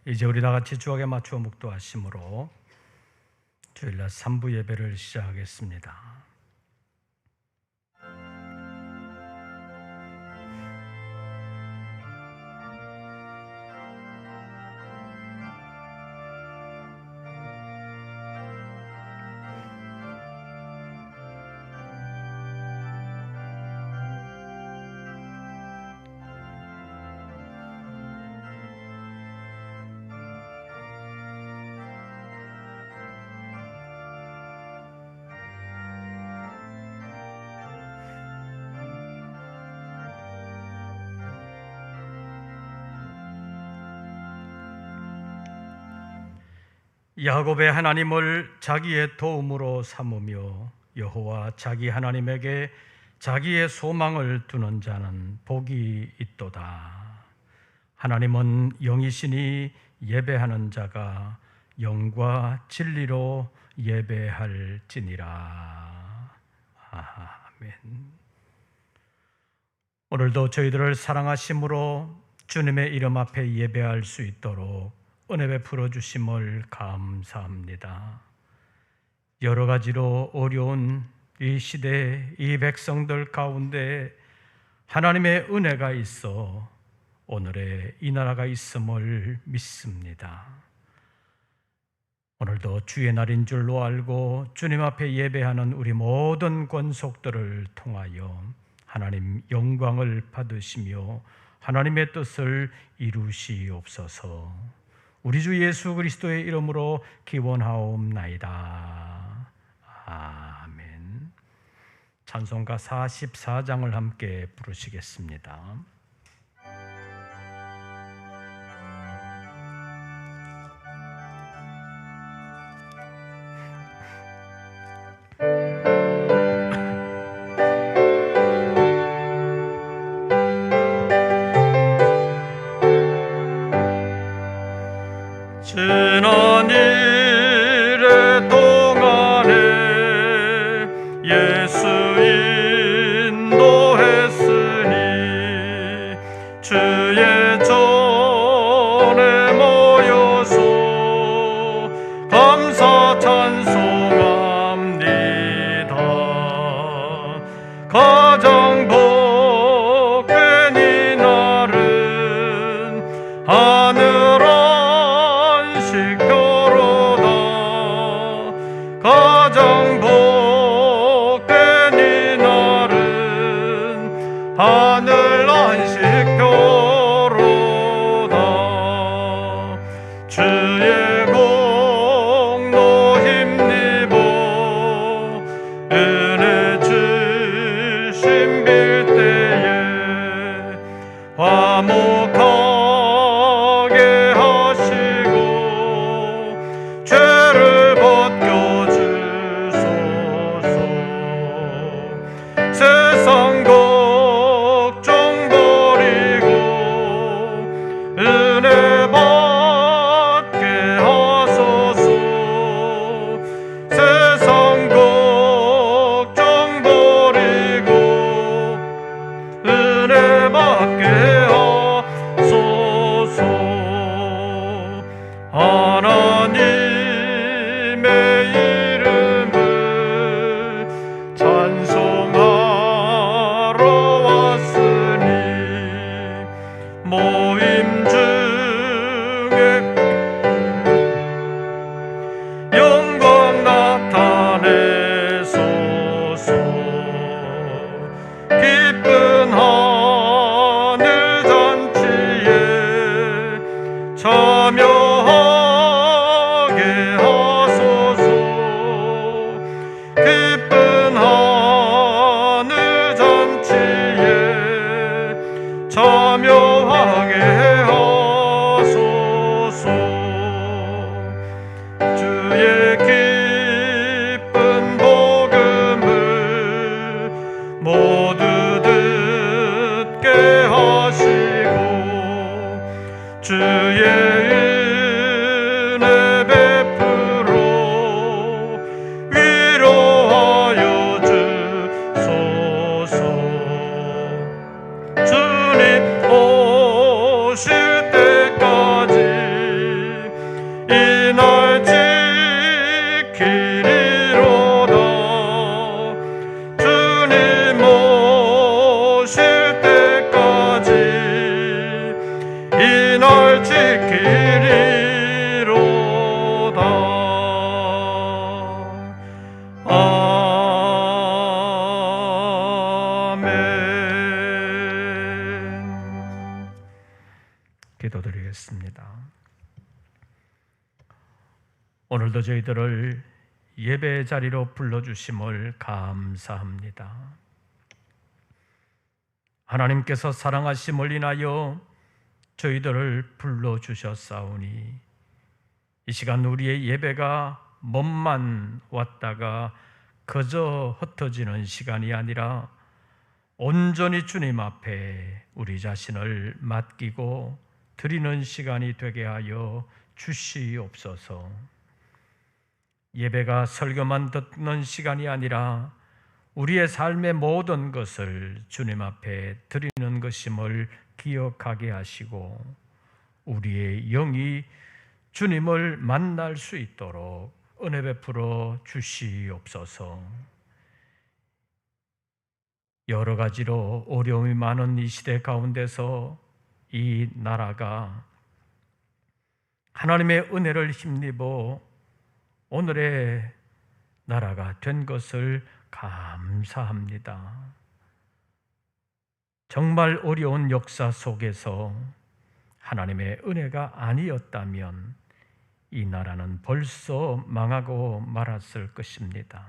이제 우리 다 같이 주옥에 맞추어 묵도하심으로 주일날 3부 예배를 시작하겠습니다. 야곱의 하나님을 자기의 도움으로 삼으며 여호와 자기 하나님에게 자기의 소망을 두는 자는 복이 있도다. 하나님은 영이시니 예배하는 자가 영과 진리로 예배할지니라. 아멘. 오늘도 저희들을 사랑하심으로 주님의 이름 앞에 예배할 수 있도록 은혜 베풀어 주심을 감사합니다. 여러 가지로 어려운 이 시대, 이 백성들 가운데 하나님의 은혜가 있어 오늘의 이 나라가 있음을 믿습니다. 오늘도 주의 날인 줄로 알고 주님 앞에 예배하는 우리 모든 권속들을 통하여 하나님 영광을 받으시며 하나님의 뜻을 이루시옵소서. 우리 주 예수 그리스도의 이름으로 기원하옵나이다. 아멘. 찬송가 44장을 함께 부르시겠습니다. 지난 일의 동안에 예수 인도했으니 주의 전에 모여서 감사 찬송합니다. 가장 복된 이날은 하늘 가장 복된 이날은 하늘 안식교로다. 주의 공로 힘입어 은혜 오늘도 저희들을 예배 자리로 불러주심을 감사합니다. 하나님께서 사랑하심을 인하여 저희들을 불러주셨사오니 이 시간 우리의 예배가 몸만 왔다가 그저 흩어지는 시간이 아니라 온전히 주님 앞에 우리 자신을 맡기고 드리는 시간이 되게 하여 주시옵소서. 예배가 설교만 듣는 시간이 아니라 우리의 삶의 모든 것을 주님 앞에 드리는 것임을 기억하게 하시고 우리의 영이 주님을 만날 수 있도록 은혜 베풀어 주시옵소서. 여러 가지로 어려움이 많은 이 시대 가운데서 이 나라가 하나님의 은혜를 힘입어 오늘의 나라가 된 것을 감사합니다. 정말 어려운 역사 속에서 하나님의 은혜가 아니었다면 이 나라는 벌써 망하고 말았을 것입니다.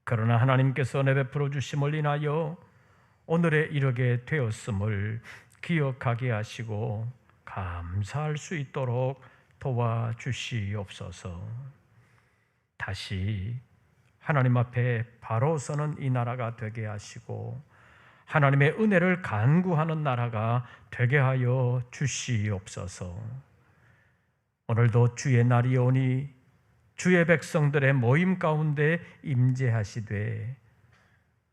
그러나 하나님께서 은혜 베풀어 주심을 인하여 오늘에 이르게 되었음을 기억하게 하시고 감사할 수 있도록 도와주시옵소서. 다시 하나님 앞에 바로 서는 이 나라가 되게 하시고 하나님의 은혜를 간구하는 나라가 되게 하여 주시옵소서. 오늘도 주의 날이 오니 주의 백성들의 모임 가운데 임재하시되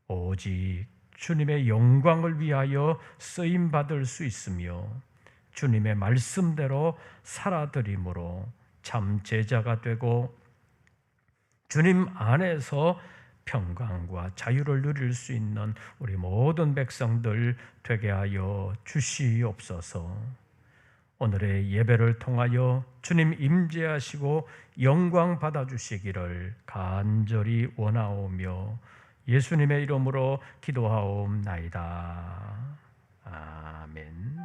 오직 주님의 영광을 위하여 쓰임받을 수 있으며 주님의 말씀대로 살아드림으로 참 제자가 되고 주님 안에서 평강과 자유를 누릴 수 있는 우리 모든 백성들 되게 하여 주시옵소서. 오늘의 예배를 통하여 주님 임재하시고 영광 받아주시기를 간절히 원하오며 예수님의 이름으로 기도하옵나이다. 아멘.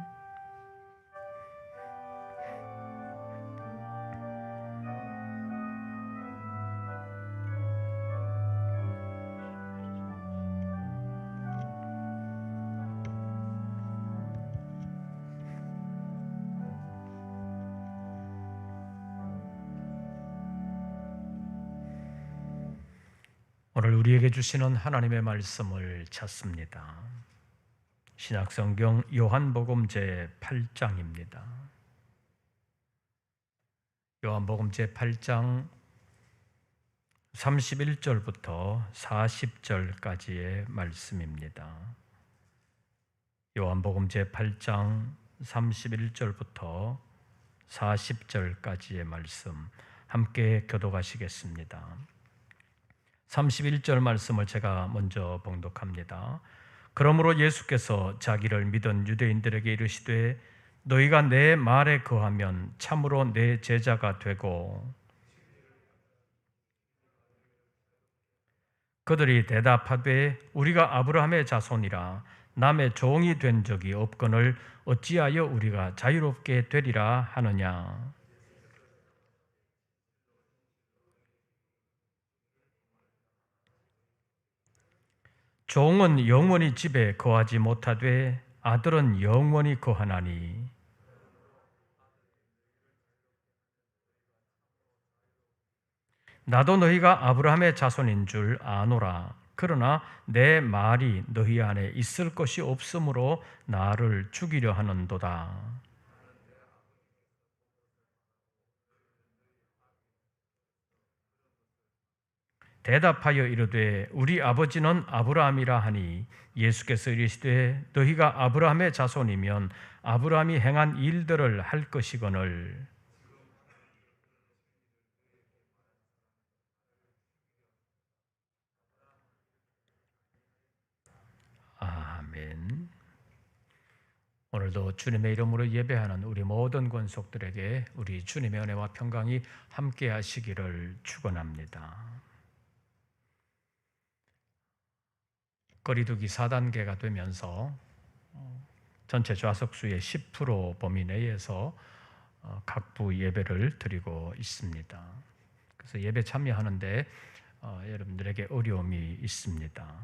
오늘 우리에게 주시는 하나님의 말씀을 찾습니다. 신약성경 요한복음 제8장입니다. 요한복음 제8장 31절부터 40절까지의 말씀입니다. 요한복음 제8장 31절부터 40절까지의 말씀 함께 교독하시겠습니다. 31절 말씀을 제가 먼저 봉독합니다. 그러므로 예수께서 자기를 믿은 유대인들에게 이르시되 너희가 내 말에 거하면 참으로 내 제자가 되고 그들이 대답하되 우리가 아브라함의 자손이라 남의 종이 된 적이 없거늘 어찌하여 우리가 자유롭게 되리라 하느냐. 종은 영원히 집에 거하지 못하되 아들은 영원히 거하나니 나도 너희가 아브라함의 자손인 줄 아노라. 그러나 내 말이 너희 안에 있을 것이 없으므로 나를 죽이려 하는도다. 대답하여 이르되 우리 아버지는 아브라함이라 하니 예수께서 이르시되 너희가 아브라함의 자손이면 아브라함이 행한 일들을 할 것이거늘 아멘. 오늘도 주님의 이름으로 예배하는 우리 모든 권속들에게 우리 주님의 은혜와 평강이 함께 하시기를 축원합니다. 거리두기 4단계가 되면서 전체 좌석수의 10% 범위 내에서 각부 예배를 드리고 있습니다. 그래서 예배 참여하는데 여러분들에게 어려움이 있습니다.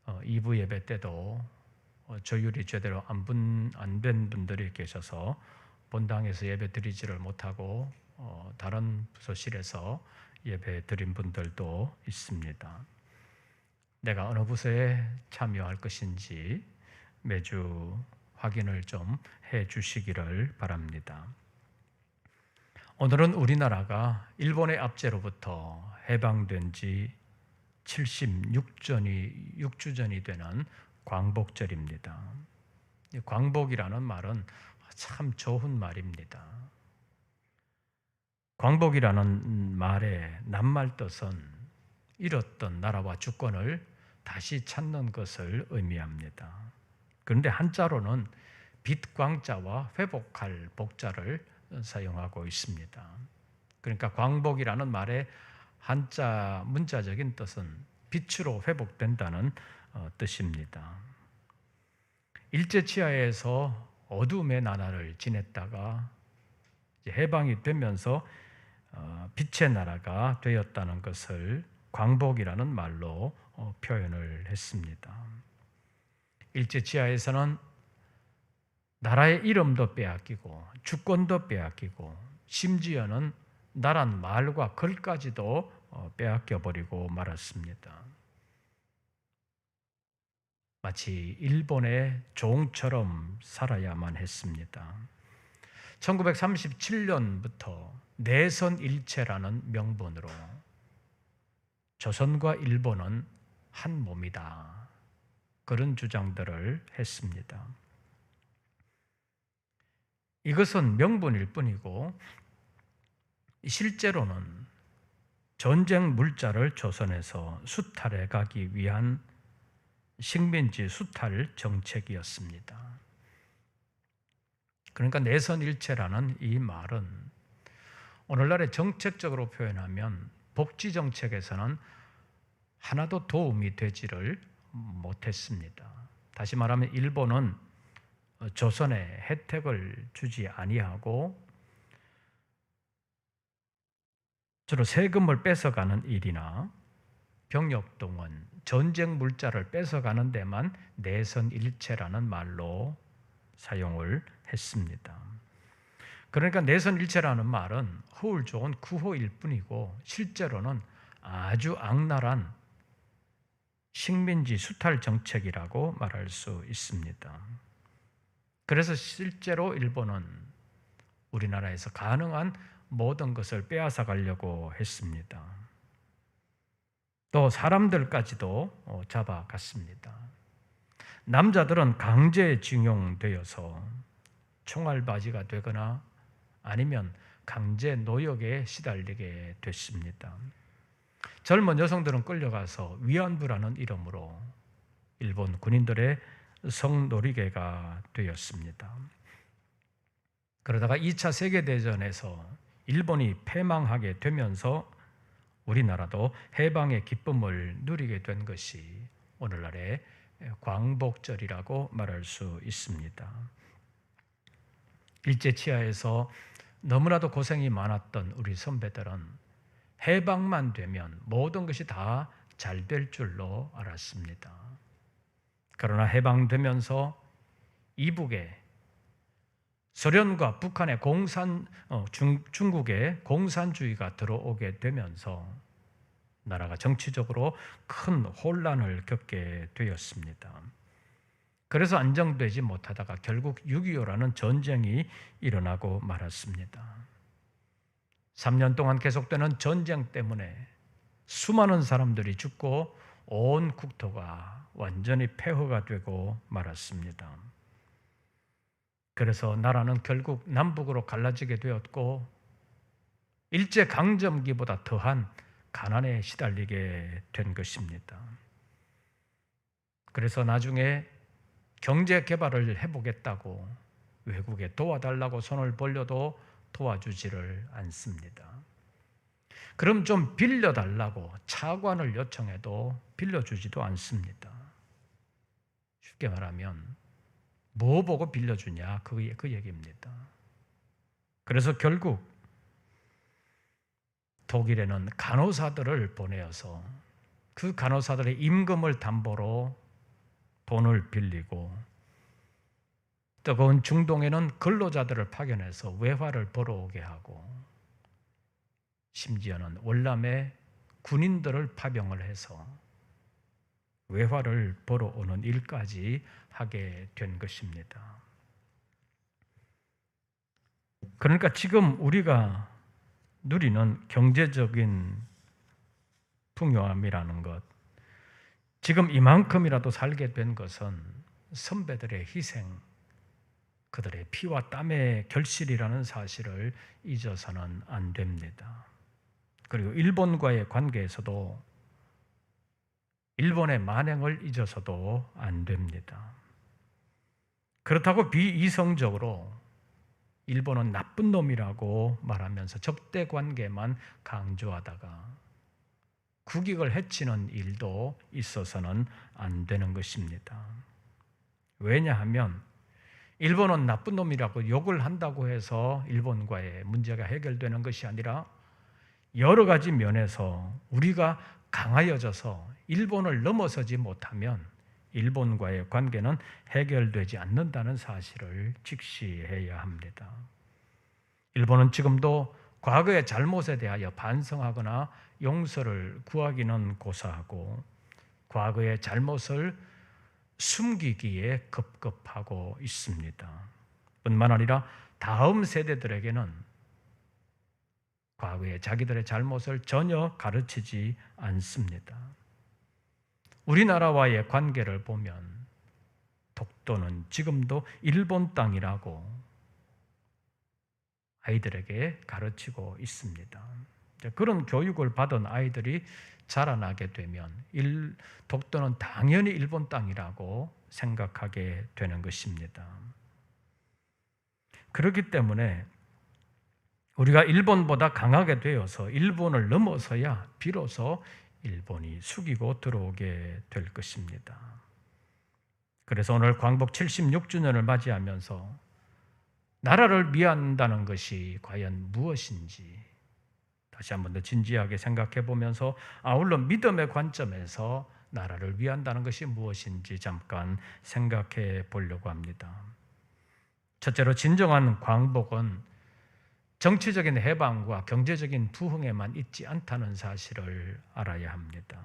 2부 예배 때도 조율이 제대로 안 된 분들이 계셔서 본당에서 예배 드리지를 못하고 다른 부서실에서 예배 드린 분들도 있습니다. 내가 어느 부서에 참여할 것인지 매주 확인을 좀 해 주시기를 바랍니다. 오늘은 우리나라가 일본의 압제로부터 해방된 지 76주전이 되는 광복절입니다. 광복이라는 말은 참 좋은 말입니다. 광복이라는 말의 낱말 뜻은 잃었던 나라와 주권을 다시 찾는 것을 의미합니다. 그런데 한자로는 빛광자와 회복할 복자를 사용하고 있습니다. 그러니까 광복이라는 말의 한자 문자적인 뜻은 빛으로 회복된다는 뜻입니다. 일제치하에서 어둠의 나라를 지냈다가 해방이 되면서 빛의 나라가 되었다는 것을 광복이라는 말로 표현을 했습니다. 일제치하에서는 나라의 이름도 빼앗기고 주권도 빼앗기고 심지어는 나란 말과 글까지도 빼앗겨 버리고 말았습니다. 마치 일본의 종처럼 살아야만 했습니다. 1937년부터 내선일체라는 명분으로 조선과 일본은 한 몸이다. 그런 주장들을 했습니다. 이것은 명분일 뿐이고 실제로는 전쟁 물자를 조선에서 수탈해 가기 위한 식민지 수탈 정책이었습니다. 그러니까 내선일체라는 이 말은 오늘날의 정책적으로 표현하면 복지 정책에서는 하나도 도움이 되지를 못했습니다. 다시 말하면 일본은 조선에 혜택을 주지 아니하고 주로 세금을 뺏어가는 일이나 병력동원, 전쟁 물자를 뺏어가는 데만 내선일체라는 말로 사용을 했습니다. 그러니까 내선일체라는 말은 허울 좋은 구호일 뿐이고 실제로는 아주 악랄한 식민지 수탈 정책이라고 말할 수 있습니다. 그래서 실제로 일본은 우리나라에서 가능한 모든 것을 빼앗아 가려고 했습니다. 또 사람들까지도 잡아갔습니다. 남자들은 강제징용되어서 총알바지가 되거나 아니면 강제 노역에 시달리게 됐습니다. 젊은 여성들은 끌려가서 위안부라는 이름으로 일본 군인들의 성놀이개가 되었습니다. 그러다가 2차 세계대전에서 일본이 패망하게 되면서 우리나라도 해방의 기쁨을 누리게 된 것이 오늘날의 광복절이라고 말할 수 있습니다. 일제치하에서 너무나도 고생이 많았던 우리 선배들은 해방만 되면 모든 것이 다 잘 될 줄로 알았습니다. 그러나 해방되면서 이북에 소련과 북한의 중국의 공산주의가 들어오게 되면서 나라가 정치적으로 큰 혼란을 겪게 되었습니다. 그래서 안정되지 못하다가 결국 6.25라는 전쟁이 일어나고 말았습니다. 3년 동안 계속되는 전쟁 때문에 수많은 사람들이 죽고 온 국토가 완전히 폐허가 되고 말았습니다. 그래서 나라는 결국 남북으로 갈라지게 되었고 일제강점기보다 더한 가난에 시달리게 된 것입니다. 그래서 나중에 경제 개발을 해보겠다고 외국에 도와달라고 손을 벌려도 도와주지를 않습니다. 그럼 좀 빌려달라고 차관을 요청해도 빌려주지도 않습니다. 쉽게 말하면 뭐 보고 빌려주냐 그 얘기입니다. 그래서 결국 독일에는 간호사들을 보내어서 그 간호사들의 임금을 담보로 돈을 빌리고, 뜨거운 중동에는 근로자들을 파견해서 외화를 벌어오게 하고, 심지어는 월남에 군인들을 파병을 해서 외화를 벌어오는 일까지 하게 된 것입니다. 그러니까 지금 우리가 누리는 경제적인 풍요함이라는 것, 지금 이만큼이라도 살게 된 것은 선배들의 희생, 그들의 피와 땀의 결실이라는 사실을 잊어서는 안 됩니다. 그리고 일본과의 관계에서도 일본의 만행을 잊어서도 안 됩니다. 그렇다고 비이성적으로 일본은 나쁜 놈이라고 말하면서 적대 관계만 강조하다가 국익을 해치는 일도 있어서는 안 되는 것입니다. 왜냐하면 일본은 나쁜 놈이라고 욕을 한다고 해서 일본과의 문제가 해결되는 것이 아니라 여러 가지 면에서 우리가 강하여져서 일본을 넘어서지 못하면 일본과의 관계는 해결되지 않는다는 사실을 직시해야 합니다. 일본은 지금도 과거의 잘못에 대하여 반성하거나 용서를 구하기는 고사하고 과거의 잘못을 숨기기에 급급하고 있습니다. 뿐만 아니라 다음 세대들에게는 과거의 자기들의 잘못을 전혀 가르치지 않습니다. 우리나라와의 관계를 보면 독도는 지금도 일본 땅이라고 아이들에게 가르치고 있습니다. 그런 교육을 받은 아이들이 자라나게 되면 독도는 당연히 일본 땅이라고 생각하게 되는 것입니다. 그렇기 때문에 우리가 일본보다 강하게 되어서 일본을 넘어서야 비로소 일본이 숙이고 들어오게 될 것입니다. 그래서 오늘 광복 76주년을 맞이하면서 나라를 위한다는 것이 과연 무엇인지 다시 한번 더 진지하게 생각해 보면서 아울러 믿음의 관점에서 나라를 위한다는 것이 무엇인지 잠깐 생각해 보려고 합니다. 첫째로 진정한 광복은 정치적인 해방과 경제적인 부흥에만 있지 않다는 사실을 알아야 합니다.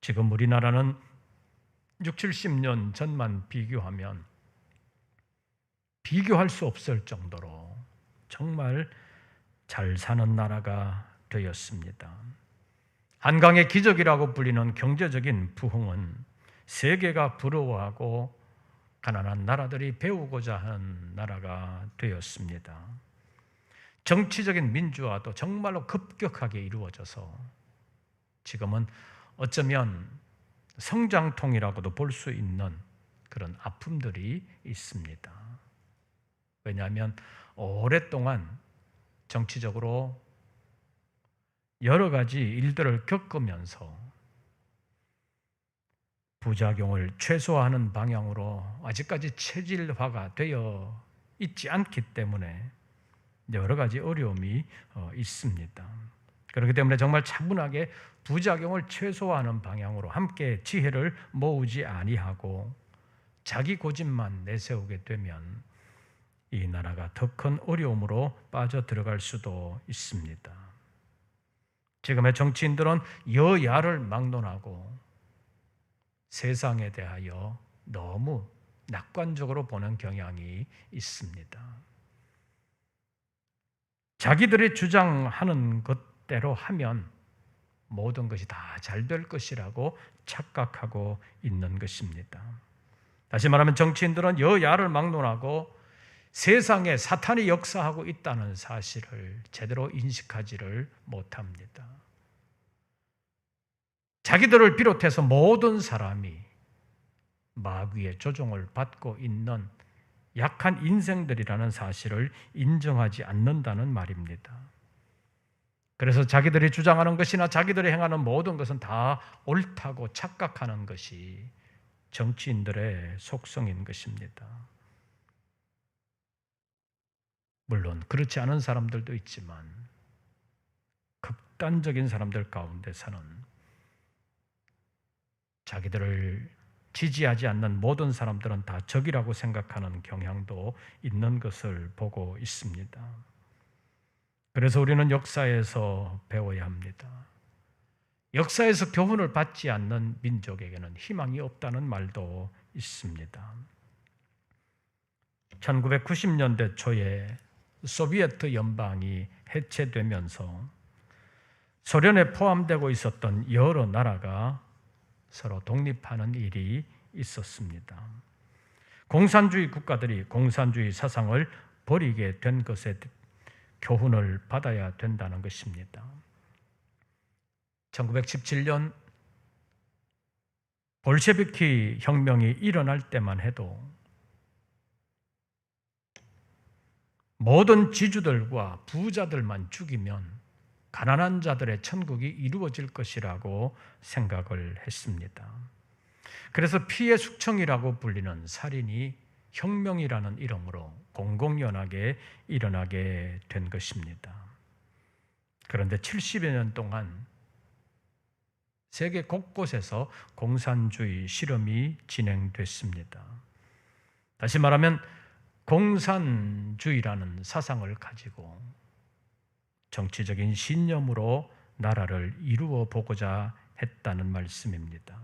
지금 우리나라는 60, 70년 전만 비교하면 비교할 수 없을 정도로 정말 잘 사는 나라가 되었습니다. 한강의 기적이라고 불리는 경제적인 부흥은 세계가 부러워하고 가난한 나라들이 배우고자 하는 나라가 되었습니다. 정치적인 민주화도 정말로 급격하게 이루어져서 지금은 어쩌면 성장통이라고도 볼 수 있는 그런 아픔들이 있습니다. 왜냐하면 오랫동안 정치적으로 여러 가지 일들을 겪으면서 부작용을 최소화하는 방향으로 아직까지 체질화가 되어 있지 않기 때문에 여러 가지 어려움이 있습니다. 그렇기 때문에 정말 차분하게 부작용을 최소화하는 방향으로 함께 지혜를 모으지 아니하고 자기 고집만 내세우게 되면 이 나라가 더 큰 어려움으로 빠져 들어갈 수도 있습니다. 지금의 정치인들은 여야를 막론하고 세상에 대하여 너무 낙관적으로 보는 경향이 있습니다. 자기들이 주장하는 것대로 하면 모든 것이 다 잘 될 것이라고 착각하고 있는 것입니다. 다시 말하면 정치인들은 여야를 막론하고 세상에 사탄이 역사하고 있다는 사실을 제대로 인식하지를 못합니다. 자기들을 비롯해서 모든 사람이 마귀의 조종을 받고 있는 약한 인생들이라는 사실을 인정하지 않는다는 말입니다. 그래서 자기들이 주장하는 것이나 자기들이 행하는 모든 것은 다 옳다고 착각하는 것이 정치인들의 속성인 것입니다. 물론 그렇지 않은 사람들도 있지만 극단적인 사람들 가운데서는 자기들을 지지하지 않는 모든 사람들은 다 적이라고 생각하는 경향도 있는 것을 보고 있습니다. 그래서 우리는 역사에서 배워야 합니다. 역사에서 교훈을 받지 않는 민족에게는 희망이 없다는 말도 있습니다. 1990년대 초에 소비에트 연방이 해체되면서 소련에 포함되고 있었던 여러 나라가 서로 독립하는 일이 있었습니다. 공산주의 국가들이 공산주의 사상을 버리게 된 것에 교훈을 받아야 된다는 것입니다. 1917년 볼셰비키 혁명이 일어날 때만 해도 모든 지주들과 부자들만 죽이면 가난한 자들의 천국이 이루어질 것이라고 생각을 했습니다. 그래서 피해 숙청이라고 불리는 살인이 혁명이라는 이름으로 공공연하게 일어나게 된 것입니다. 그런데 70여 년 동안 세계 곳곳에서 공산주의 실험이 진행됐습니다. 다시 말하면 공산주의라는 사상을 가지고 정치적인 신념으로 나라를 이루어 보고자 했다는 말씀입니다.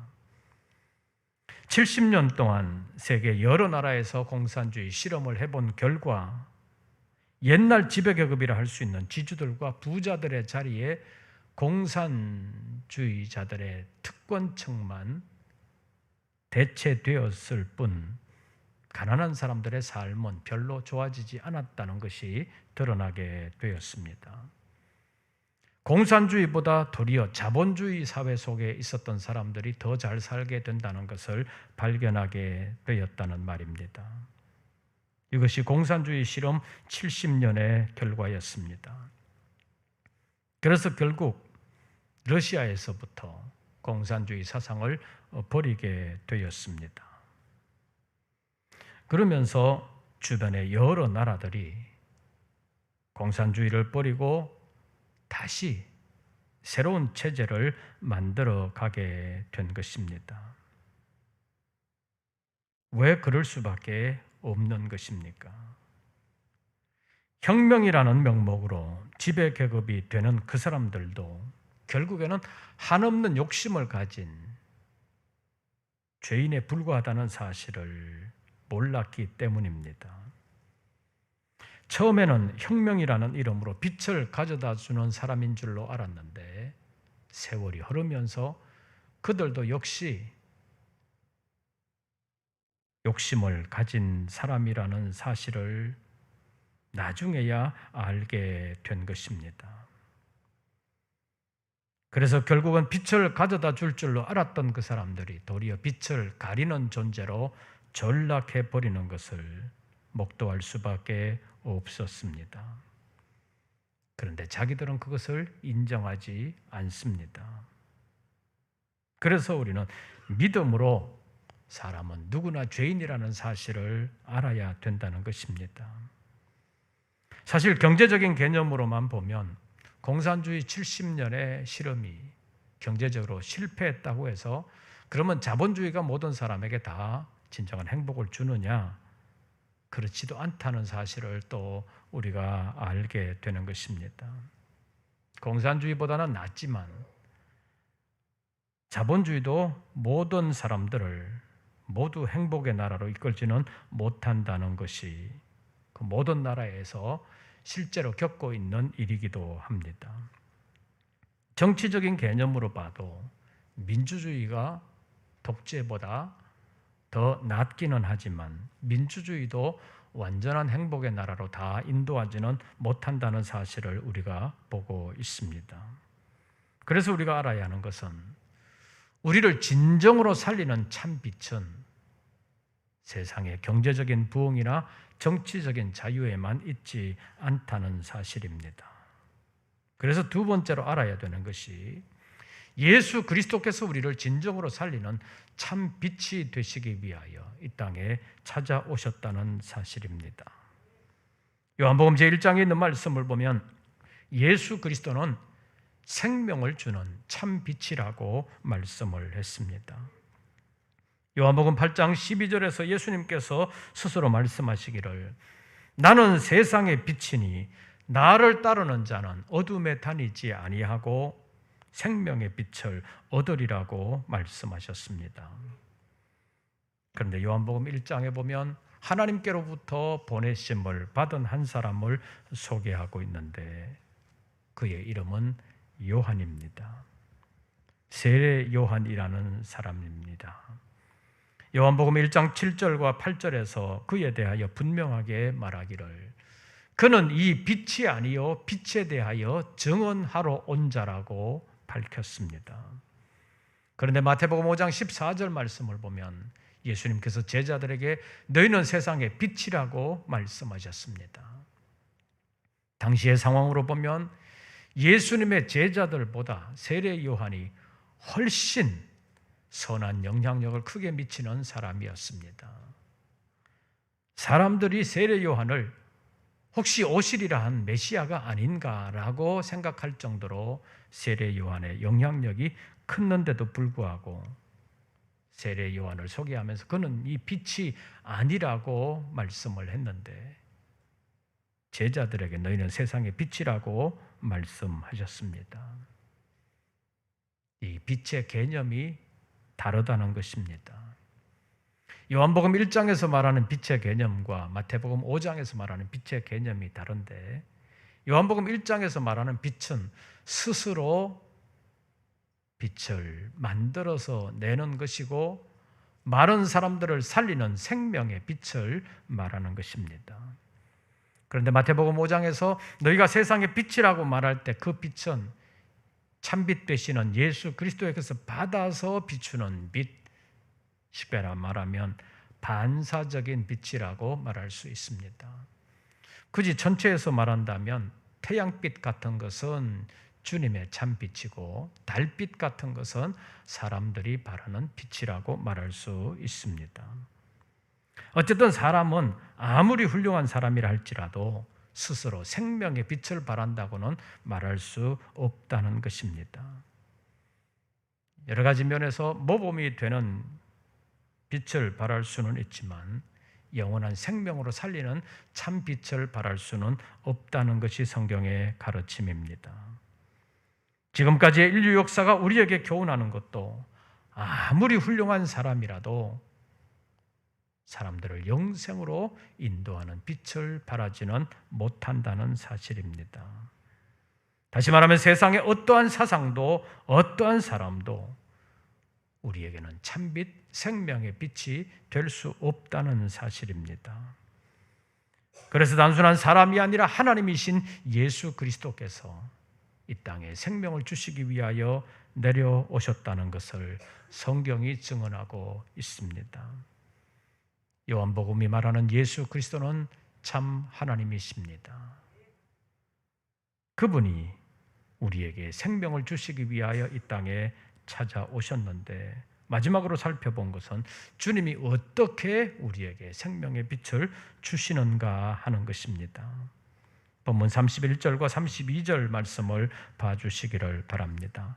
70년 동안 세계 여러 나라에서 공산주의 실험을 해본 결과 옛날 지배계급이라 할 수 있는 지주들과 부자들의 자리에 공산주의자들의 특권층만 대체되었을 뿐 가난한 사람들의 삶은 별로 좋아지지 않았다는 것이 드러나게 되었습니다. 공산주의보다 도리어 자본주의 사회 속에 있었던 사람들이 더 잘 살게 된다는 것을 발견하게 되었다는 말입니다. 이것이 공산주의 실험 70년의 결과였습니다. 그래서 결국 러시아에서부터 공산주의 사상을 버리게 되었습니다. 그러면서 주변의 여러 나라들이 공산주의를 버리고 다시 새로운 체제를 만들어 가게 된 것입니다. 왜 그럴 수밖에 없는 것입니까? 혁명이라는 명목으로 지배계급이 되는 그 사람들도 결국에는 한없는 욕심을 가진 죄인에 불과하다는 사실을 몰랐기 때문입니다. 처음에는 혁명이라는 이름으로 빛을 가져다 주는 사람인 줄로 알았는데 세월이 흐르면서 그들도 역시 욕심을 가진 사람이라는 사실을 나중에야 알게 된 것입니다. 그래서 결국은 빛을 가져다 줄 줄로 알았던 그 사람들이 도리어 빛을 가리는 존재로 전락해 버리는 것을 목도할 수밖에 없었습니다. 그런데 자기들은 그것을 인정하지 않습니다. 그래서 우리는 믿음으로 사람은 누구나 죄인이라는 사실을 알아야 된다는 것입니다. 사실 경제적인 개념으로만 보면 공산주의 70년의 실험이 경제적으로 실패했다고 해서 그러면 자본주의가 모든 사람에게 다 진정한 행복을 주느냐? 그렇지도 않다는 사실을 또 우리가 알게 되는 것입니다. 공산주의보다는 낫지만 자본주의도 모든 사람들을 모두 행복의 나라로 이끌지는 못한다는 것이 그 모든 나라에서 실제로 겪고 있는 일이기도 합니다. 정치적인 개념으로 봐도 민주주의가 독재보다 더 낫기는 하지만 민주주의도 완전한 행복의 나라로 다 인도하지는 못한다는 사실을 우리가 보고 있습니다. 그래서 우리가 알아야 하는 것은 우리를 진정으로 살리는 참 빛은 세상의 경제적인 부흥이나 정치적인 자유에만 있지 않다는 사실입니다. 그래서 두 번째로 알아야 되는 것이 예수 그리스도께서 우리를 진정으로 살리는 참 빛이 되시기 위하여 이 땅에 찾아오셨다는 사실입니다. 요한복음 제1장에 있는 말씀을 보면 예수 그리스도는 생명을 주는 참 빛이라고 말씀을 했습니다. 요한복음 8장 12절에서 예수님께서 스스로 말씀하시기를 나는 세상의 빛이니 나를 따르는 자는 어둠에 다니지 아니하고 생명의 빛을 얻으리라고 말씀하셨습니다. 그런데 요한복음 1장에 보면 하나님께로부터 보내심을 받은 한 사람을 소개하고 있는데 그의 이름은 요한입니다. 세례 요한이라는 사람입니다. 요한복음 1장 7절과 8절에서 그에 대하여 분명하게 말하기를 그는 이 빛이 아니요 빛에 대하여 증언하러 온 자라고 밝혔습니다. 그런데 마태복음 5장 14절 말씀을 보면 예수님께서 제자들에게 너희는 세상의 빛이라고 말씀하셨습니다. 당시의 상황으로 보면 예수님의 제자들보다 세례 요한이 훨씬 선한 영향력을 크게 미치는 사람이었습니다. 사람들이 세례 요한을 혹시 오시리라 한 메시아가 아닌가라고 생각할 정도로 세례 요한의 영향력이 컸는데도 불구하고 세례 요한을 소개하면서 그는 이 빛이 아니라고 말씀을 했는데 제자들에게 너희는 세상의 빛이라고 말씀하셨습니다. 이 빛의 개념이 다르다는 것입니다. 요한복음 1장에서 말하는 빛의 개념과 마태복음 5장에서 말하는 빛의 개념이 다른데 요한복음 1장에서 말하는 빛은 스스로 빛을 만들어서 내는 것이고 마른 사람들을 살리는 생명의 빛을 말하는 것입니다. 그런데 마태복음 5장에서 너희가 세상의 빛이라고 말할 때 그 빛은 참빛 되시는 예수 그리스도에게서 받아서 비추는 빛, 쉽게 말하면 반사적인 빛이라고 말할 수 있습니다. 굳이 전체에서 말한다면 태양빛 같은 것은 주님의 참빛이고 달빛 같은 것은 사람들이 바라는 빛이라고 말할 수 있습니다. 어쨌든 사람은 아무리 훌륭한 사람이라 할지라도 스스로 생명의 빛을 바란다고는 말할 수 없다는 것입니다. 여러 가지 면에서 모범이 되는 빛을 발할 수는 있지만 영원한 생명으로 살리는 참 빛을 발할 수는 없다는 것이 성경의 가르침입니다. 지금까지의 인류 역사가 우리에게 교훈하는 것도 아무리 훌륭한 사람이라도 사람들을 영생으로 인도하는 빛을 발하지는 못한다는 사실입니다. 다시 말하면 세상의 어떠한 사상도 어떠한 사람도 우리에게는 참빛, 생명의 빛이 될 수 없다는 사실입니다. 그래서 단순한 사람이 아니라 하나님이신 예수 그리스도께서 이 땅에 생명을 주시기 위하여 내려오셨다는 것을 성경이 증언하고 있습니다. 요한복음이 말하는 예수 그리스도는 참 하나님이십니다. 그분이 우리에게 생명을 주시기 위하여 이 땅에 찾아오셨는데 마지막으로 살펴본 것은 주님이 어떻게 우리에게 생명의 빛을 주시는가 하는 것입니다. 본문 31절과 32절 말씀을 봐주시기를 바랍니다.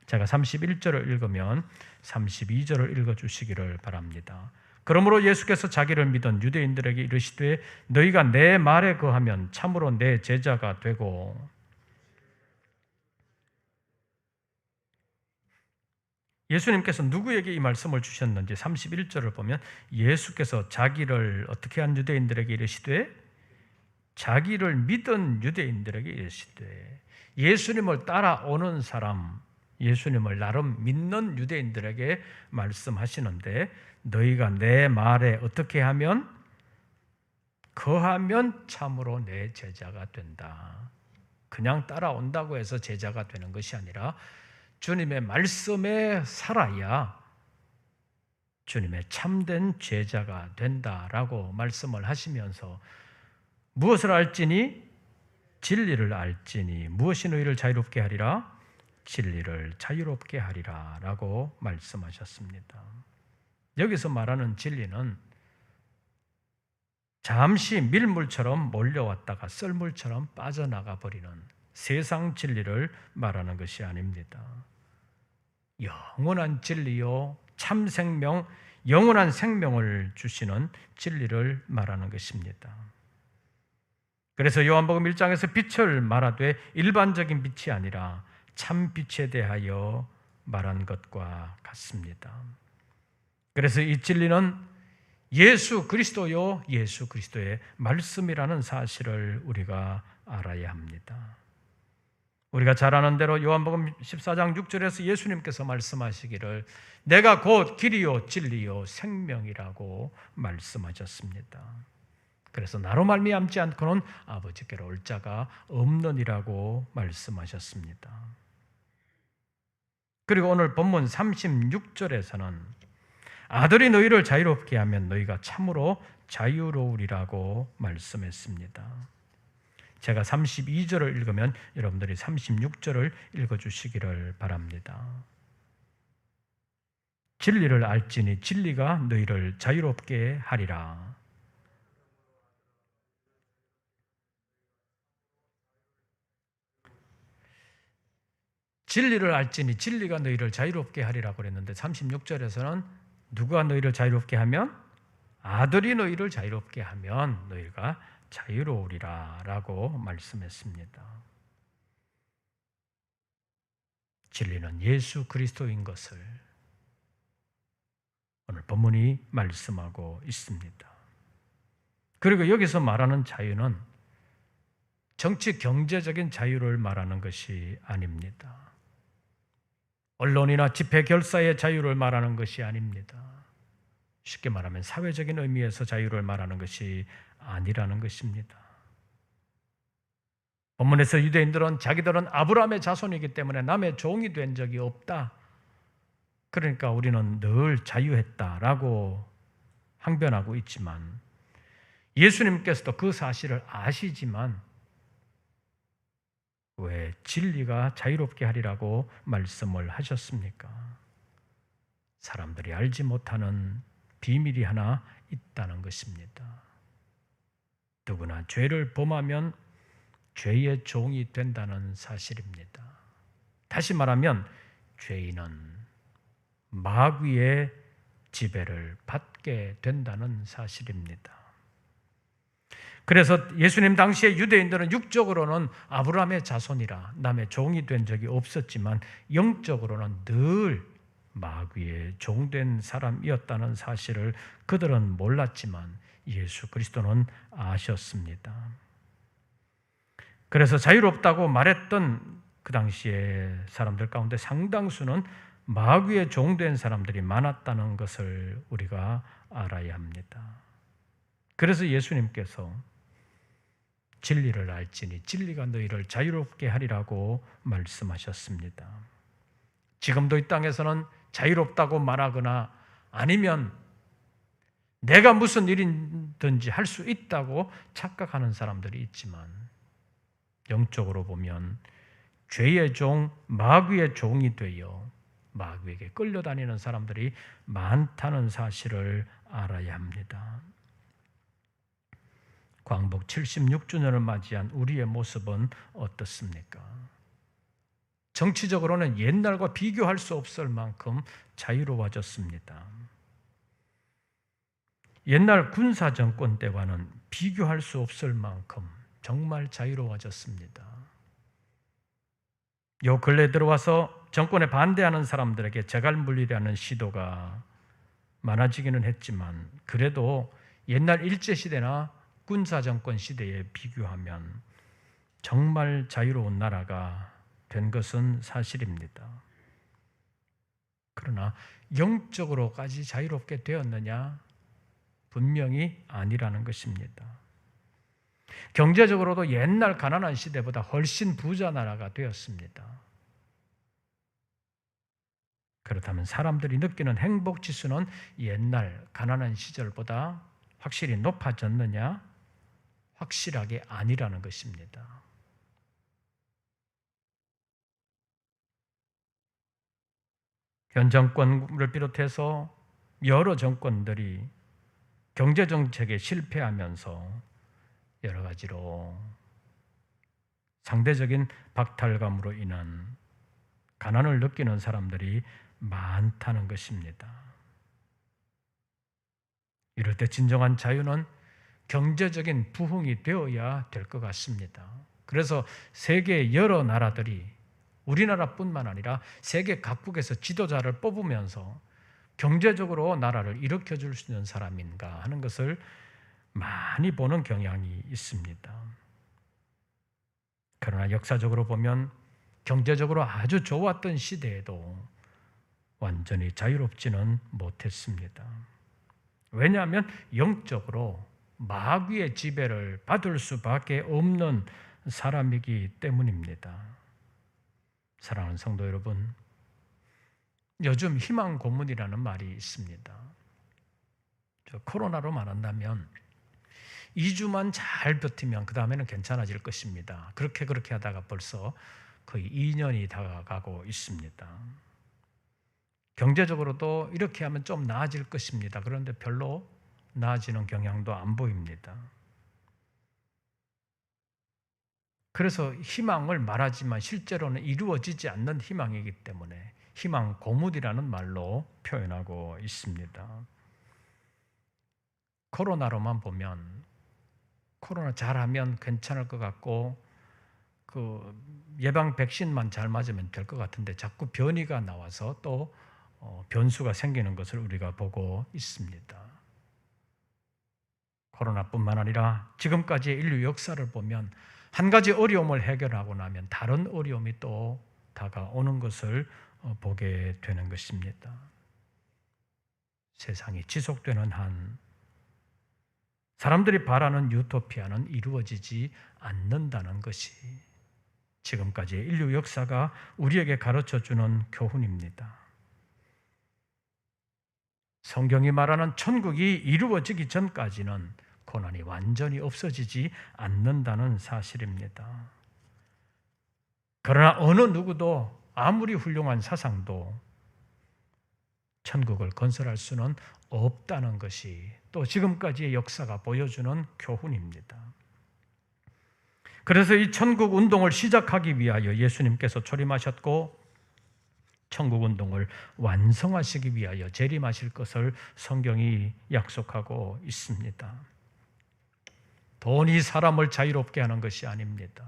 제가 31절을 읽으면 32절을 읽어주시기를 바랍니다. 그러므로 예수께서 자기를 믿은 유대인들에게 이르시되 너희가 내 말에 거하면 참으로 내 제자가 되고 예수님께서 누구에게 이 말씀을 주셨는지 31절을 보면 예수께서 자기를 어떻게 한 유대인들에게 이르시되 자기를 믿은 유대인들에게 이르시되 예수님을 따라오는 사람, 예수님을 나름 믿는 유대인들에게 말씀하시는데 너희가 내 말에 어떻게 하면 거하면 참으로 내 제자가 된다. 그냥 따라온다고 해서 제자가 되는 것이 아니라 주님의 말씀에 살아야 주님의 참된 제자가 된다라고 말씀을 하시면서 무엇을 알지니 진리를 알지니 무엇이 너희를 자유롭게 하리라 진리를 자유롭게 하리라 라고 말씀하셨습니다. 여기서 말하는 진리는 잠시 밀물처럼 몰려왔다가 썰물처럼 빠져나가 버리는 세상 진리를 말하는 것이 아닙니다. 영원한 진리요, 참 생명, 영원한 생명을 주시는 진리를 말하는 것입니다. 그래서 요한복음 1장에서 빛을 말하되 일반적인 빛이 아니라 참 빛에 대하여 말한 것과 같습니다. 그래서 이 진리는 예수 그리스도요, 예수 그리스도의 말씀이라는 사실을 우리가 알아야 합니다. 우리가 잘 아는 대로 요한복음 14장 6절에서 예수님께서 말씀하시기를 내가 곧 길이요 진리요 생명이라고 말씀하셨습니다. 그래서 나로 말미암지 않고는 아버지께로 올 자가 없느니라고 말씀하셨습니다. 그리고 오늘 본문 36절에서는 아들이 너희를 자유롭게 하면 너희가 참으로 자유로우리라고 말씀했습니다. 제가 32절을 읽으면 여러분들이 36절을 읽어주시기를 바랍니다. 진리를 알지니 진리가 너희를 자유롭게 하리라. 진리를 알지니 진리가 너희를 자유롭게 하리라고 그랬는데 36절에서는 누가 너희를 자유롭게 하면? 아들이 너희를 자유롭게 하면 너희가 자유로우리라 라고 말씀했습니다. 진리는 예수 그리스도인 것을 오늘 본문이 말씀하고 있습니다. 그리고 여기서 말하는 자유는 정치 경제적인 자유를 말하는 것이 아닙니다. 언론이나 집회 결사의 자유를 말하는 것이 아닙니다. 쉽게 말하면 사회적인 의미에서 자유를 말하는 것이 아니라는 것입니다. 본문에서 유대인들은 자기들은 아브라함의 자손이기 때문에 남의 종이 된 적이 없다. 그러니까 우리는 늘 자유했다라고 항변하고 있지만 예수님께서도 그 사실을 아시지만 왜 진리가 자유롭게 하리라고 말씀을 하셨습니까? 사람들이 알지 못하는 비밀이 하나 있다는 것입니다. 누구나 죄를 범하면 죄의 종이 된다는 사실입니다. 다시 말하면 죄인은 마귀의 지배를 받게 된다는 사실입니다. 그래서 예수님 당시에 유대인들은 육적으로는 아브라함의 자손이라 남의 종이 된 적이 없었지만 영적으로는 늘 마귀의 종된 사람이었다는 사실을 그들은 몰랐지만 예수 그리스도는 아셨습니다. 그래서 자유롭다고 말했던 그 당시에 사람들 가운데 상당수는 마귀의 종된 사람들이 많았다는 것을 우리가 알아야 합니다. 그래서 예수님께서 진리를 알지니 진리가 너희를 자유롭게 하리라고 말씀하셨습니다. 지금도 이 땅에서는 자유롭다고 말하거나 아니면 내가 무슨 일이든지 할 수 있다고 착각하는 사람들이 있지만 영적으로 보면 죄의 종, 마귀의 종이 되어 마귀에게 끌려다니는 사람들이 많다는 사실을 알아야 합니다. 광복 76주년을 맞이한 우리의 모습은 어떻습니까? 정치적으로는 옛날과 비교할 수 없을 만큼 자유로워졌습니다. 옛날 군사정권 때와는 비교할 수 없을 만큼 정말 자유로워졌습니다. 요 근래 들어와서 정권에 반대하는 사람들에게 재갈물리라는 시도가 많아지기는 했지만 그래도 옛날 일제시대나 군사정권 시대에 비교하면 정말 자유로운 나라가 된 것은 사실입니다. 그러나 영적으로까지 자유롭게 되었느냐? 분명히 아니라는 것입니다. 경제적으로도 옛날 가난한 시대보다 훨씬 부자 나라가 되었습니다. 그렇다면 사람들이 느끼는 행복 지수는 옛날 가난한 시절보다 확실히 높아졌느냐? 확실하게 아니라는 것입니다. 현 정권을 비롯해서 여러 정권들이 경제정책에 실패하면서 여러 가지로 상대적인 박탈감으로 인한 가난을 느끼는 사람들이 많다는 것입니다. 이럴 때 진정한 자유는 경제적인 부흥이 되어야 될 것 같습니다. 그래서 세계 여러 나라들이 우리나라뿐만 아니라 세계 각국에서 지도자를 뽑으면서 경제적으로 나라를 일으켜줄 수 있는 사람인가 하는 것을 많이 보는 경향이 있습니다. 그러나 역사적으로 보면 경제적으로 아주 좋았던 시대에도 완전히 자유롭지는 못했습니다. 왜냐하면 영적으로 마귀의 지배를 받을 수밖에 없는 사람이기 때문입니다. 사랑하는 성도 여러분, 요즘 희망 고문이라는 말이 있습니다. 코로나로 말한다면 2주만 잘 버티면 그 다음에는 괜찮아질 것입니다. 그렇게 하다가 벌써 거의 2년이 다가가고 있습니다. 경제적으로도 이렇게 하면 좀 나아질 것입니다. 그런데 별로 나아지는 경향도 안 보입니다. 그래서 희망을 말하지만 실제로는 이루어지지 않는 희망이기 때문에 희망 고문이라는 말로 표현하고 있습니다. 코로나로만 보면 코로나 잘하면 괜찮을 것 같고 그 예방 백신만 잘 맞으면 될 것 같은데 자꾸 변이가 나와서 또 변수가 생기는 것을 우리가 보고 있습니다. 코로나뿐만 아니라 지금까지의 인류 역사를 보면 한 가지 어려움을 해결하고 나면 다른 어려움이 또 다가오는 것을 보게 되는 것입니다. 세상이 지속되는 한 사람들이 바라는 유토피아는 이루어지지 않는다는 것이 지금까지의 인류 역사가 우리에게 가르쳐주는 교훈입니다. 성경이 말하는 천국이 이루어지기 전까지는 고난이 완전히 없어지지 않는다는 사실입니다. 그러나 어느 누구도 아무리 훌륭한 사상도 천국을 건설할 수는 없다는 것이 또 지금까지의 역사가 보여주는 교훈입니다. 그래서 이 천국 운동을 시작하기 위하여 예수님께서 초림하셨고 천국 운동을 완성하시기 위하여 재림하실 것을 성경이 약속하고 있습니다. 돈이 사람을 자유롭게 하는 것이 아닙니다.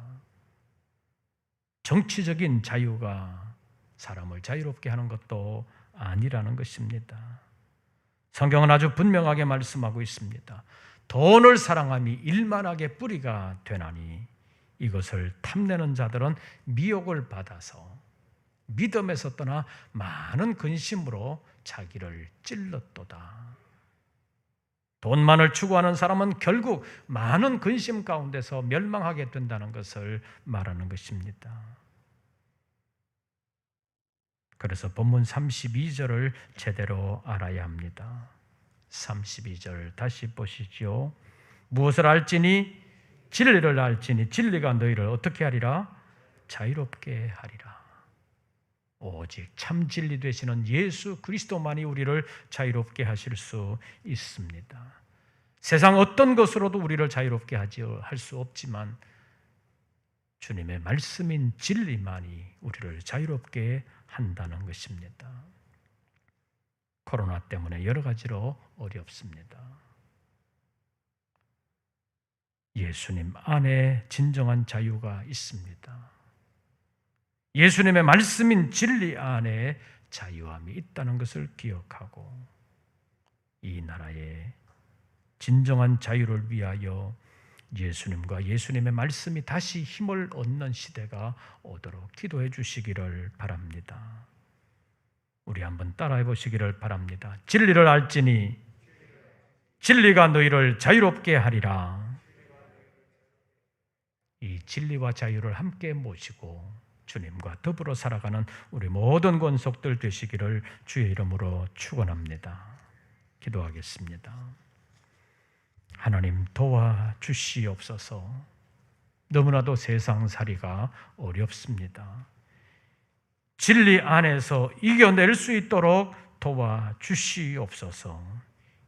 정치적인 자유가 사람을 자유롭게 하는 것도 아니라는 것입니다. 성경은 아주 분명하게 말씀하고 있습니다. 돈을 사랑함이 일만하게 뿌리가 되나니 이것을 탐내는 자들은 미혹을 받아서 믿음에서 떠나 많은 근심으로 자기를 찔렀도다. 돈만을 추구하는 사람은 결국 많은 근심 가운데서 멸망하게 된다는 것을 말하는 것입니다. 그래서 본문 32절을 제대로 알아야 합니다. 32절 다시 보시죠. 무엇을 알지니 진리를 알지니 진리가 너희를 어떻게 하리라? 자유롭게 하리라. 오직 참 진리 되시는 예수 그리스도만이 우리를 자유롭게 하실 수 있습니다. 세상 어떤 것으로도 우리를 자유롭게 할 수 없지만 주님의 말씀인 진리만이 우리를 자유롭게 한다는 것입니다. 코로나 때문에 여러 가지로 어렵습니다. 예수님 안에 진정한 자유가 있습니다. 예수님의 말씀인 진리 안에 자유함이 있다는 것을 기억하고 이 나라의 진정한 자유를 위하여 예수님과 예수님의 말씀이 다시 힘을 얻는 시대가 오도록 기도해 주시기를 바랍니다. 우리 한번 따라해 보시기를 바랍니다. 진리를 알지니 진리가 너희를 자유롭게 하리라. 이 진리와 자유를 함께 모시고 주님과 더불어 살아가는 우리 모든 권속들 되시기를 주의 이름으로 축원합니다. 기도하겠습니다. 하나님 도와주시옵소서. 너무나도 세상살이가 어렵습니다. 진리 안에서 이겨낼 수 있도록 도와주시옵소서.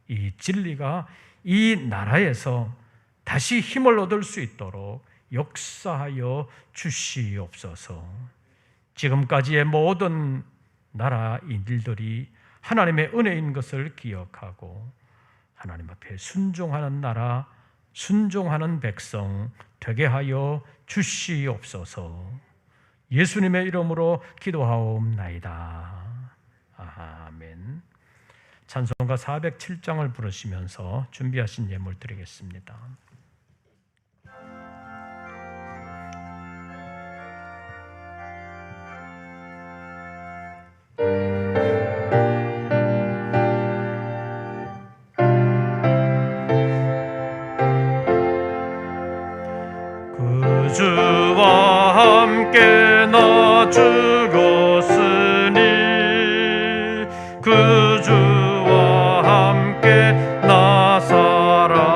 이 진리가 이 나라에서 다시 힘을 얻을 수 있도록 역사하여 주시옵소서. 지금까지의 모든 나라 일들이 하나님의 은혜인 것을 기억하고 하나님 앞에 순종하는 나라, 순종하는 백성 되게 하여 주시옵소서. 예수님의 이름으로 기도하옵나이다. 아멘. 찬송가 407장을 부르시면서 준비하신 예물 드리겠습니다. 그 주와 함께 나 죽었으니 그 주와 함께 나 살았도다.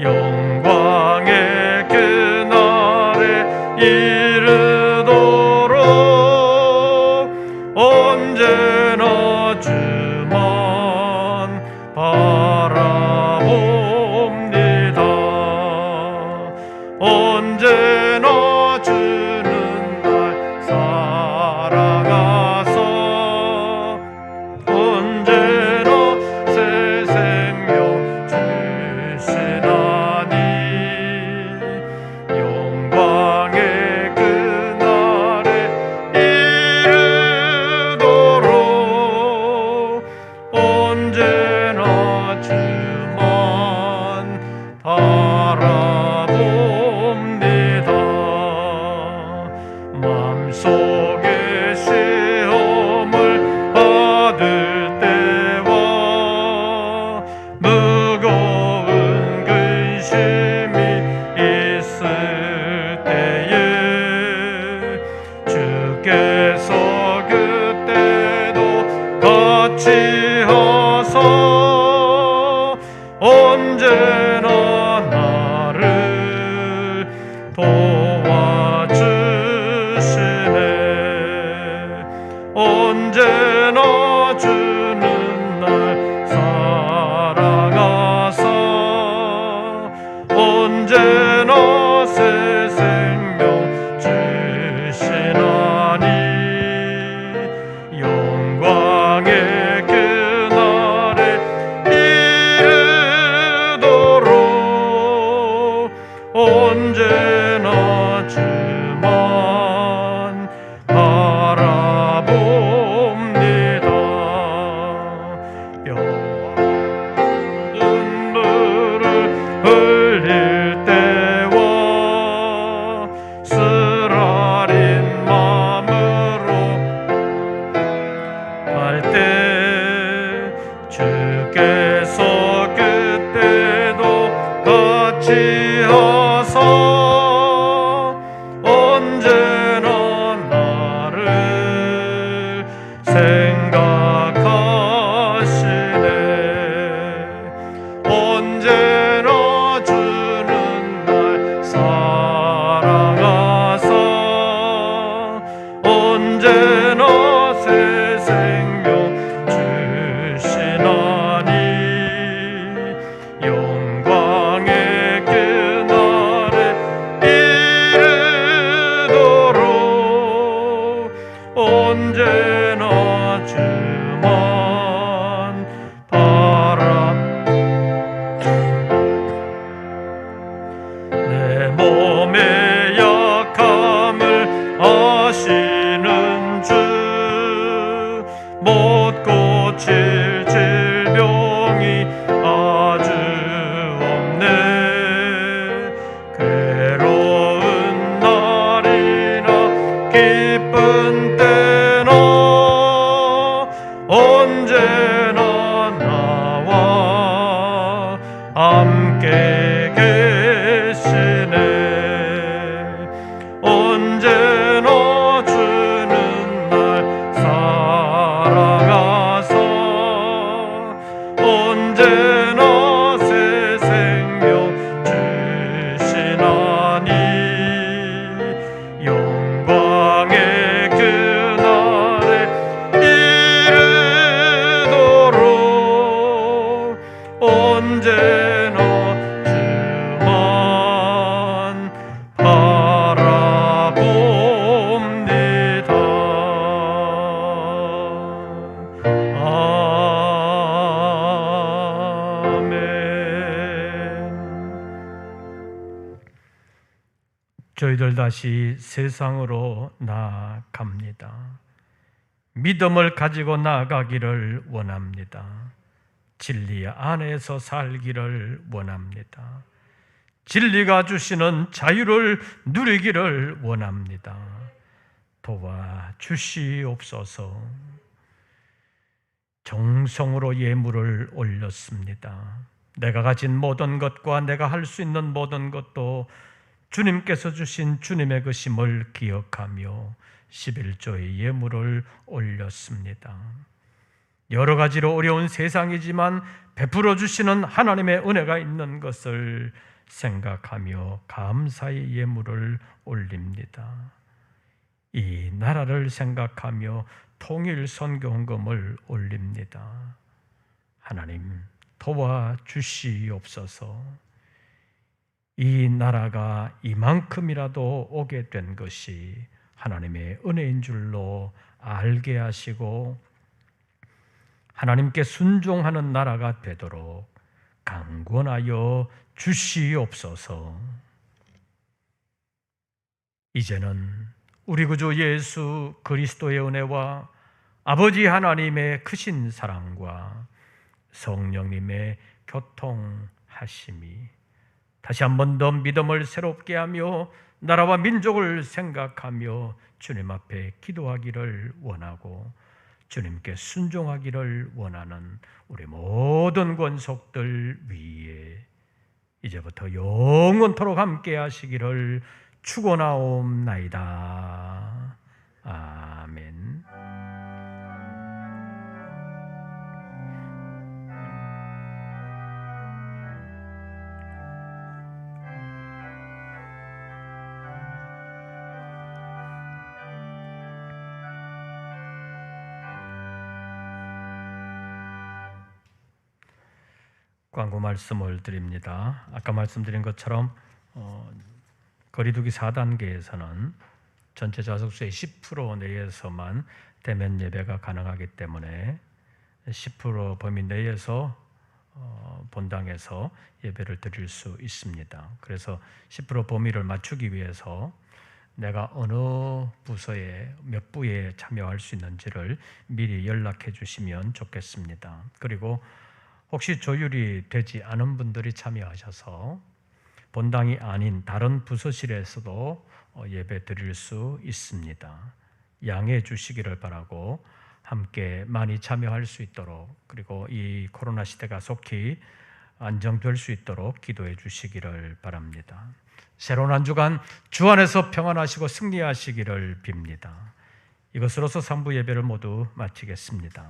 영광의 그날에 이르도록 언제나 주만 바라봅니다. 언제나 주는 날 사랑하사 언제나 새 생명 주시나니 영광의 그날에 이르도록 언제나 주만 바라봅니다. 마음속에 시험을 받을 때와 무거운 근심이 있을 때에 주께서 그때도 같이 하사 언제나 나를 도와주시네. 언제나 주는 날 사랑하사 언제나 새 생명 주시나니 영광의 그날에 이르도록 언제나 주만 바라봅니다. 뼈와 눈물을 흘릴 때와 쓰라린 마음으로 갈 때 주께서 그때도 같이 하사 언제나 나를 생각하시네. 언제나 주는 날 사랑하사 언제나 새 생명 주시나니 영광의 그날에 이르도록 언제나 주만 내 몸의 약함을 아시는 주 못 고칠 질병이 아주 없네. 괴로운 날이나 기쁜 때나 언제나 나와 함께 계시네. 언제나 주는 날 사랑하사 언제나 새 생명 주시나니 영광의 그날에 이르도록 언제나 아멘. 저희들 다시 세상으로 나아갑니다. 믿음을 가지고 나아가기를 원합니다. 진리 안에서 살기를 원합니다. 진리가 주시는 자유를 누리기를 원합니다. 도와주시옵소서. 정성으로 예물을 올렸습니다. 내가 가진 모든 것과 내가 할 수 있는 모든 것도 주님께서 주신 주님의 것임을 기억하며 11조의 예물을 올렸습니다. 여러 가지로 어려운 세상이지만 베풀어 주시는 하나님의 은혜가 있는 것을 생각하며 감사의 예물을 올립니다. 이 나라를 생각하며 통일 선교헌금을 올립니다. 하나님 도와주시옵소서. 이 나라가 이만큼이라도 오게 된 것이 하나님의 은혜인 줄로 알게 하시고 하나님께 순종하는 나라가 되도록 강권하여 주시옵소서. 이제는 우리 구주 예수 그리스도의 은혜와 아버지 하나님의 크신 사랑과 성령님의 교통하심이 다시 한 번 더 믿음을 새롭게 하며 나라와 민족을 생각하며 주님 앞에 기도하기를 원하고 주님께 순종하기를 원하는 우리 모든 권속들 위에 이제부터 영원토록 함께 하시기를 축원하옵나이다. 아멘. 광고 말씀을 드립니다. 아까 말씀드린 것처럼 거리두기 4단계에서는 전체 좌석수의 10% 내에서만 대면 예배가 가능하기 때문에 10% 범위 내에서 본당에서 예배를 드릴 수 있습니다. 그래서 10% 범위를 맞추기 위해서 내가 어느 부서에 몇 부에 참여할 수 있는지를 미리 연락해 주시면 좋겠습니다. 그리고 혹시 조율이 되지 않은 분들이 참여하셔서 본당이 아닌 다른 부서실에서도 예배 드릴 수 있습니다. 양해해 주시기를 바라고 함께 많이 참여할 수 있도록 그리고 이 코로나 시대가 속히 안정될 수 있도록 기도해 주시기를 바랍니다. 새로운 한 주간 주 안에서 평안하시고 승리하시기를 빕니다. 이것으로서 3부 예배를 모두 마치겠습니다.